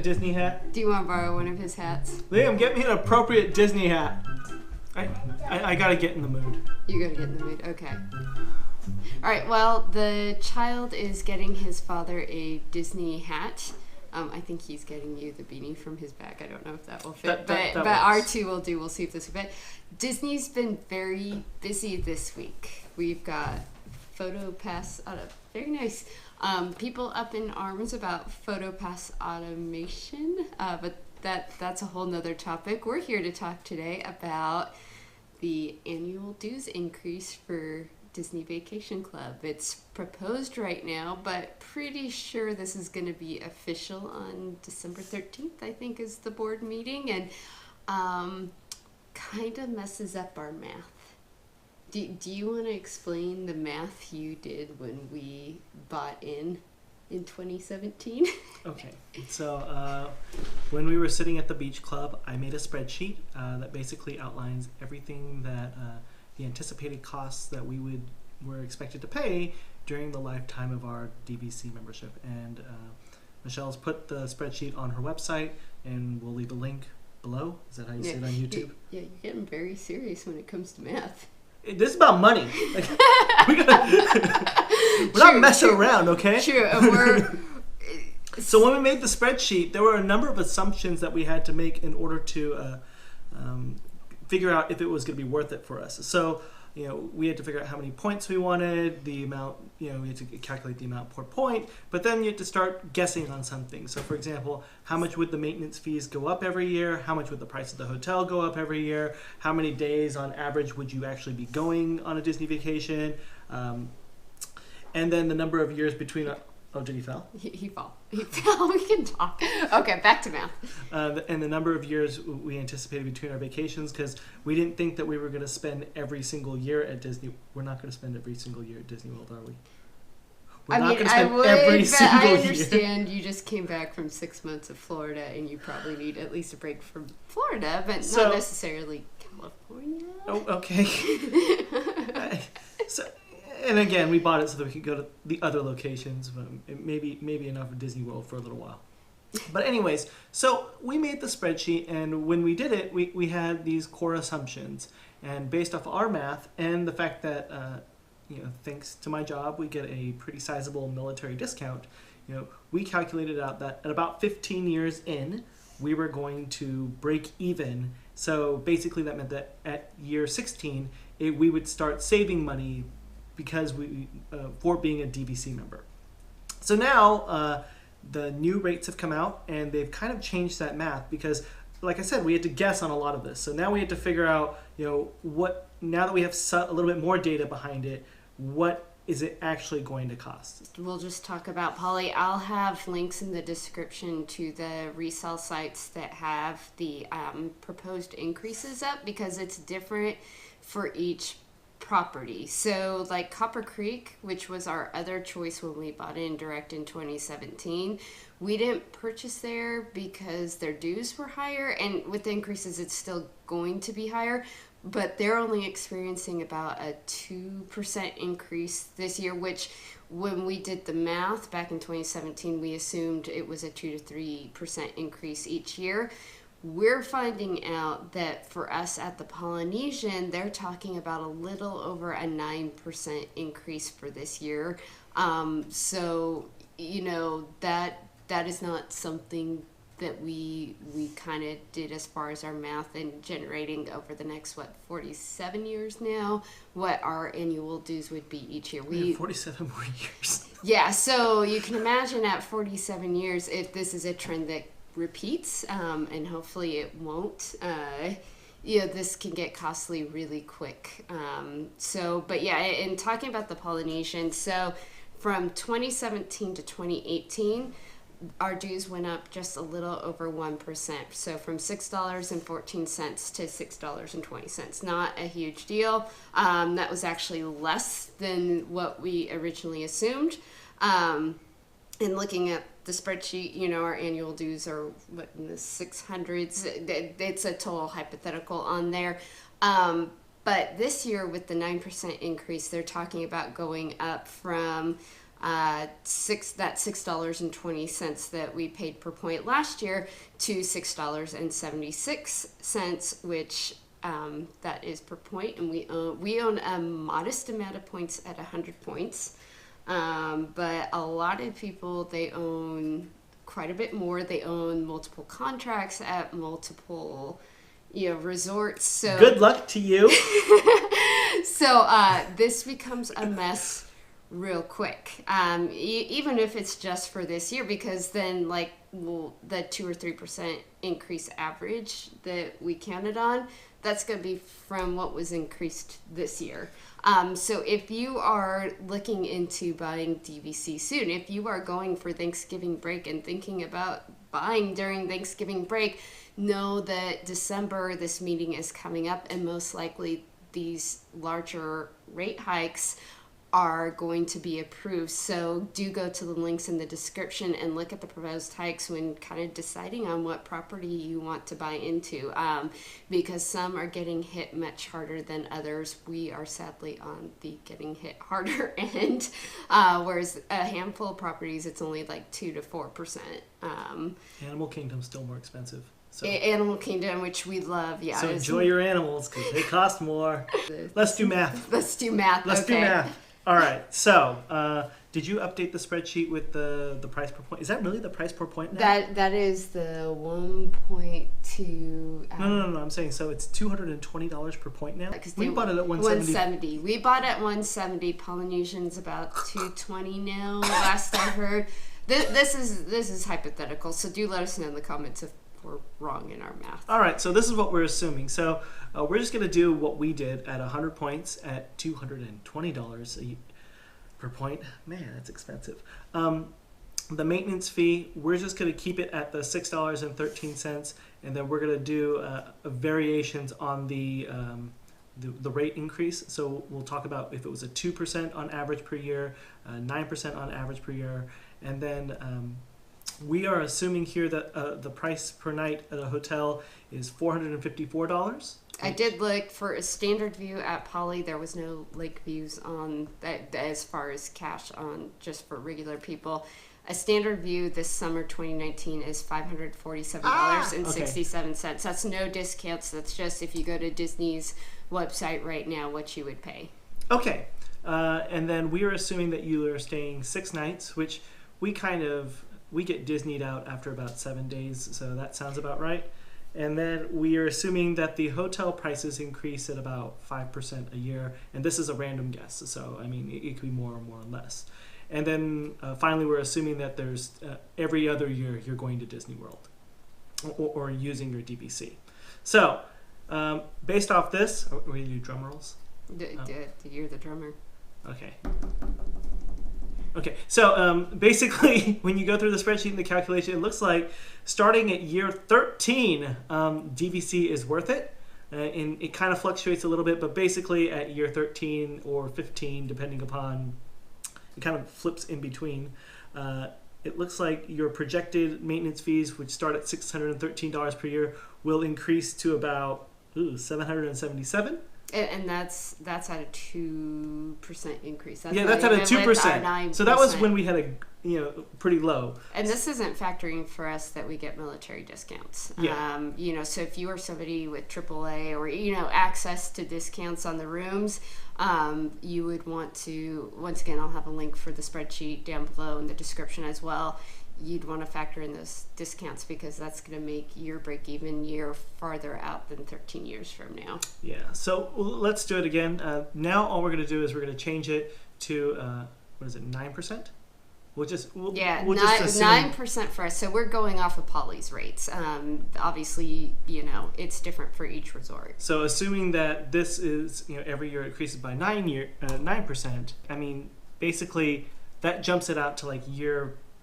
Disney hat? Do you want to borrow one of his hats? Liam, get me an appropriate Disney hat. I gotta get in the mood. You gotta get in the mood. Okay. All right. Well, the child is getting his father a Disney hat. I think he's getting you the beanie from his bag. I don't know if that will fit, but our two will do. We'll see if this will fit. Disney's been very busy this week. We've got PhotoPass very nice. People up in arms about PhotoPass automation, but that's a whole nother topic. We're here to talk today about the annual dues increase for Disney Vacation Club. It's proposed right now, but pretty sure this is going to be official on December 13th, I think, is the board meeting, and kind of messes up our math. Do you want to explain the math you did when we bought in 2017? Okay, so when we were sitting at the beach club, I made a spreadsheet that basically outlines everything that the anticipated costs that were expected to pay during the lifetime of our DVC membership. And Michelle's put the spreadsheet on her website, and we'll leave a link below. Is that how you say it on YouTube? Yeah, you're getting very serious when it comes to math. This is about money. Like, we're not messing around, okay? True. And so when we made the spreadsheet, there were a number of assumptions that we had to make in order to figure out if it was going to be worth it for us. So, we had to figure out how many points we wanted, the amount, we had to calculate the amount per point, but then you had to start guessing on something. So, for example, how much would the maintenance fees go up every year? How much would the price of the hotel go up every year? How many days on average would you actually be going on a Disney vacation? And then the number of years between... Oh, did he fall? He fell. We can talk. Okay, back to math. And the number of years we anticipated between our vacations, because we didn't think that we were going to spend every single year at Disney. We're not going to spend every single year at Disney World, are we? We're not going to spend every single year. I understand you just came back from 6 months of Florida, and you probably need at least a break from Florida, but not necessarily California. Oh, okay. And again, we bought it so that we could go to the other locations, but maybe enough of Disney World for a little while. But anyways, so we made the spreadsheet, and when we did it, we had these core assumptions. And based off our math and the fact that, thanks to my job, we get a pretty sizable military discount, we calculated out that at about 15 years in, we were going to break even. So basically that meant that at year 16, we would start saving money because for being a DVC member. So now the new rates have come out, and they've kind of changed that math because, like I said, we had to guess on a lot of this. So now we had to figure out, what, now that we have a little bit more data behind it, what is it actually going to cost? We'll just talk about Poly. I'll have links in the description to the resale sites that have the proposed increases up, because it's different for each property. So like Copper Creek, which was our other choice when we bought in direct in 2017, we didn't purchase there because their dues were higher, and with the increases it's still going to be higher, but they're only experiencing about a 2% increase this year, which when we did the math back in 2017, we assumed it was a 2 to 3% increase each year. We're finding out that for us at the Polynesian, they're talking about a little over a 9% increase for this year. So, that is not something that we kind of did as far as our math and generating over the next, 47 years now, what our annual dues would be each year. We have 47 more years. Yeah, so you can imagine at 47 years, if this is a trend that repeats, and hopefully it won't, this can get costly really quick. But in talking about the Polynesian, so from 2017 to 2018, our dues went up just a little over 1%. So from $6.14 to $6.20. Not a huge deal. That was actually less than what we originally assumed. And looking at the spreadsheet, our annual dues are in the 600s. It's a total hypothetical on there. But this year with the 9% increase, they're talking about going up from $6.20 that we paid per point last year to $6.76, which that is per point, and we own a modest amount of points at 100 points, but a lot of people, they own quite a bit more. They own multiple contracts at multiple resorts. So good luck to you. So this becomes a mess real quick, even if it's just for this year, because then the 2 or 3% increase average that we counted on, that's going to be from what was increased this year. So if you are looking into buying DVC soon, if you are going for Thanksgiving break and thinking about buying during Thanksgiving break, know that December, this meeting is coming up, and most likely these larger rate hikes are going to be approved. So do go to the links in the description and look at the proposed hikes when kind of deciding on what property you want to buy into, because some are getting hit much harder than others. We are sadly on the getting hit harder end, whereas a handful of properties, it's only like 2 to 4%. Animal Kingdom's still more expensive. So. Animal Kingdom, which we love, yeah. So enjoy your animals because they cost more. Let's do math. Let's do math. Let's do math. All right. So, did you update the spreadsheet with the price per point? Is that really the price per point now? That is the 1.2. No. I'm saying so. It's $220 per point now. We bought it at 170. We bought it at 170. Polynesian's about 220 now. Last I heard. This is hypothetical. So do let us know in the comments if we're wrong in our math. All right, so this is what we're assuming. So we're just going to do what we did at 100 points at $220 per point. Man, that's expensive. The maintenance fee, we're just going to keep it at the $6.13, and then we're going to do variations on the rate increase. So we'll talk about if it was a 2% on average per year, 9% on average per year, and then we are assuming here that the price per night at a hotel is $454. I did look for a standard view at Poly. There was no lake views on that as far as cash on just for regular people. A standard view this summer 2019 is $547.67. Okay. That's no discounts. That's just if you go to Disney's website right now, what you would pay. Okay. And then we are assuming that you are staying 6 nights, which we get Disneyed out after about 7 days, so that sounds about right. And then we are assuming that the hotel prices increase at about 5% a year, and this is a random guess, so I mean it could be more or less. And then finally, we're assuming that there's every other year you're going to Disney World or using your DVC. So based off this, are we gonna do drum rolls? You're the drummer. Okay, so basically, when you go through the spreadsheet and the calculation, it looks like starting at year 13, DVC is worth it. And it kind of fluctuates a little bit, but basically at year 13 or 15, depending upon, it kind of flips in between. It looks like your projected maintenance fees, which start at $613 per year, will increase to about $777. And that's at a 2% increase. That's at a 2%. So that was when we had a pretty low. And this isn't factoring for us that we get military discounts. Yeah. So if you are somebody with AAA or access to discounts on the rooms, you would want to. Once again, I'll have a link for the spreadsheet down below in the description as well. You'd want to factor in those discounts because that's going to make your break-even year farther out than 13 years from now. Yeah, so let's do it again. Now all we're going to do is we're going to change it to, 9%? We'll just assume 9% for us. So we're going off of Poly's rates. Obviously, it's different for each resort. So assuming that this is, every year it increases by 9%, I mean, basically that jumps it out to like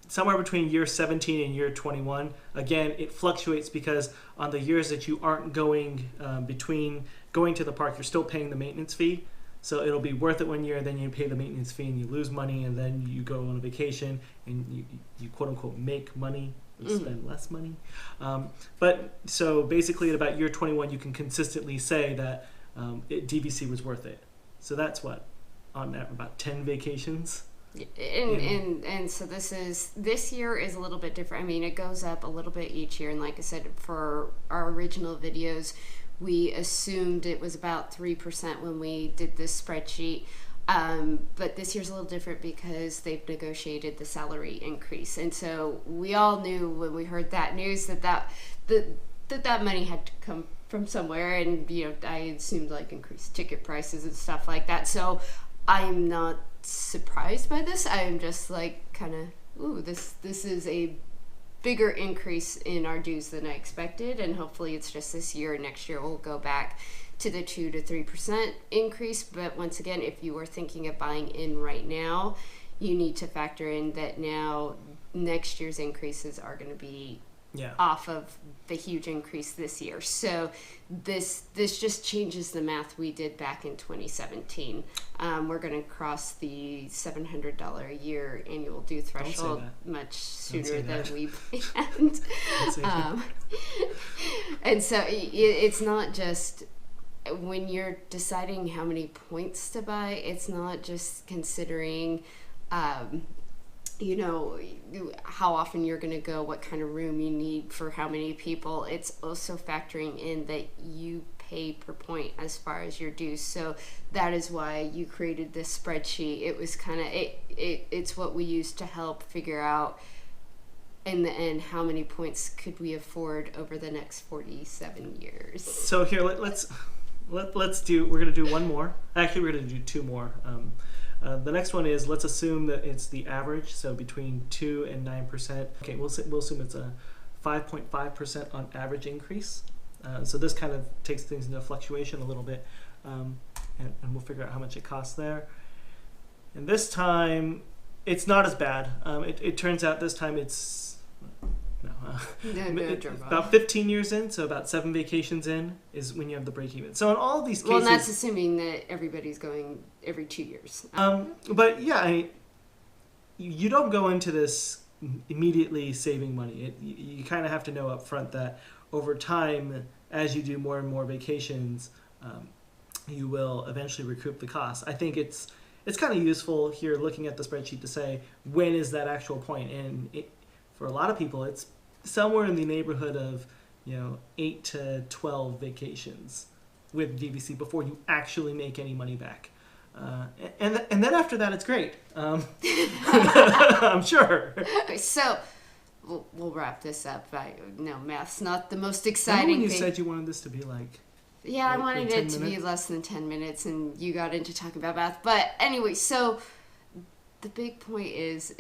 somewhere between year 17 and year 21. Again, it fluctuates because on the years that you aren't going between going to the park, you're still paying the maintenance fee. So it'll be worth it one year, then you pay the maintenance fee and you lose money, and then you go on a vacation and you quote unquote make money, spend less money. But so basically at about year 21, you can consistently say that DVC was worth it. So that's what, on about 10 vacations. And so this year is a little bit different. I mean, it goes up a little bit each year, and like I said, for our original videos, we assumed it was about 3% when we did this spreadsheet. But this year's a little different because they've negotiated the salary increase, and so we all knew when we heard that news that money had to come from somewhere, and I assumed like increased ticket prices and stuff like that. So I'm not surprised by this. I'm just like kind of, ooh, this is a bigger increase in our dues than I expected, and hopefully it's just this year. Next year we'll go back to the 2 to 3% increase. But once again, if you are thinking of buying in right now, you need to factor in that now next year's increases are going to be off of the huge increase this year. So this just changes the math we did back in 2017. We're going to cross the $700 a year annual due threshold much sooner than we planned. And so it's not just when you're deciding how many points to buy, it's not just considering how often you're going to go, what kind of room you need for how many people. It's also factoring in that you pay per point as far as your dues. So that is why you created this spreadsheet. It was kind of it's what we used to help figure out in the end how many points could we afford over the next 47 years. So here we're going to do one more. Actually, we're going to do two more. The next one is, let's assume that it's the average, so between 2 and 9%. Okay, we'll assume it's a 5.5% on average increase. So this kind of takes things into fluctuation a little bit, and we'll figure out how much it costs there. And this time, it's not as bad. It turns out this time it's about 15 years in, so about 7 vacations in is when you have the break even. So in all of these cases, well, that's assuming that everybody's going every 2 years. But yeah, you don't go into this immediately saving money. You kind of have to know up front that over time, as you do more and more vacations, you will eventually recoup the cost. I think it's kind of useful here looking at the spreadsheet to say, when is that actual point? And for a lot of people, it's somewhere in the neighborhood of 8 to 12 vacations with DVC before you actually make any money back. And then after that, it's great. I'm sure. So we'll wrap this up. Math's not the most exciting Remember when you thing. said you wanted this to be like... Yeah, I wanted it to be less than 10 minutes, and you got into talking about math. But anyway, so the big point is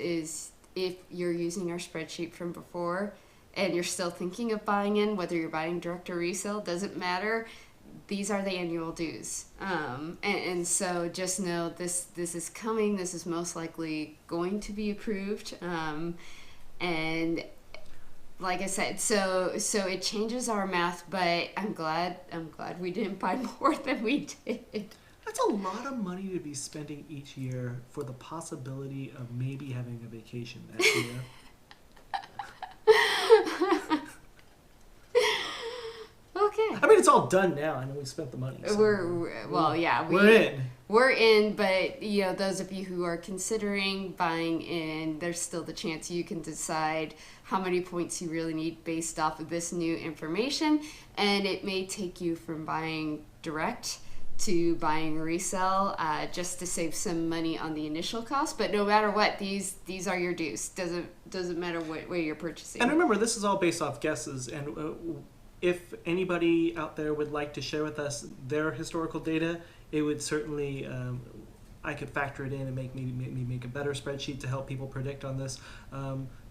if you're using our spreadsheet from before and you're still thinking of buying in, whether you're buying direct or resale, doesn't matter. These are the annual dues. And so just know this is coming. This is most likely going to be approved. And like I said, so it changes our math, but I'm glad we didn't buy more than we did. That's a lot of money to be spending each year for the possibility of maybe having a vacation that year. Okay. I mean, it's all done now. I know we spent the money. So we're in. We're in, but those of you who are considering buying in, there's still the chance you can decide how many points you really need based off of this new information, and it may take you from buying direct to buying resale, just to save some money on the initial cost. But no matter what, these are your dues. Doesn't matter what way you're purchasing. And remember, this is all based off guesses, and if anybody out there would like to share with us their historical data, it would certainly, I could factor it in and make a better spreadsheet to help people predict on this.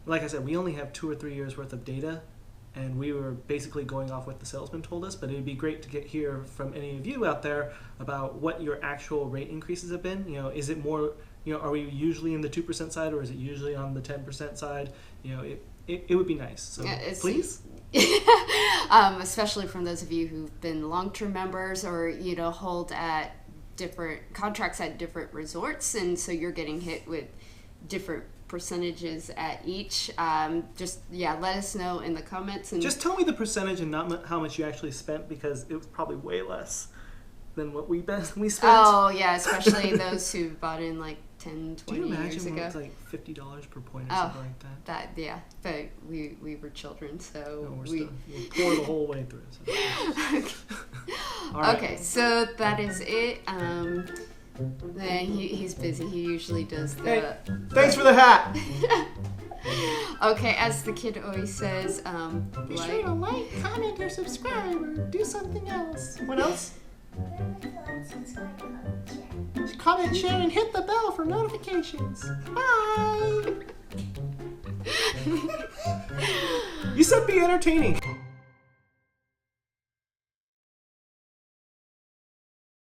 Like I said, we only have 2 or 3 years worth of data, and we were basically going off what the salesman told us, but it'd be great to hear from any of you out there about what your actual rate increases have been. Is it more, are we usually in the 2% side, or is it usually on the 10% side? It would be nice. So please. Especially from those of you who've been long-term members or hold at different contracts at different resorts, and so you're getting hit with different percentages at each. Let us know in the comments, and just tell me the percentage and not how much you actually spent, because it was probably way less than what we spent. Oh yeah, especially those who bought in like 10, Do you 20 imagine years when ago. it was like $50 per point or Oh, something like that? Yeah, but we were children, so No, we're we. still, we'll pour the whole way through. So. All right. Okay, so that is it. Then he's busy. He usually does the. Hey, thanks for the hat. Okay, as the kid always says, Be sure to like, comment, or subscribe, or do something else. What else? Comment, share, and hit the bell for notifications. Bye. You said be entertaining.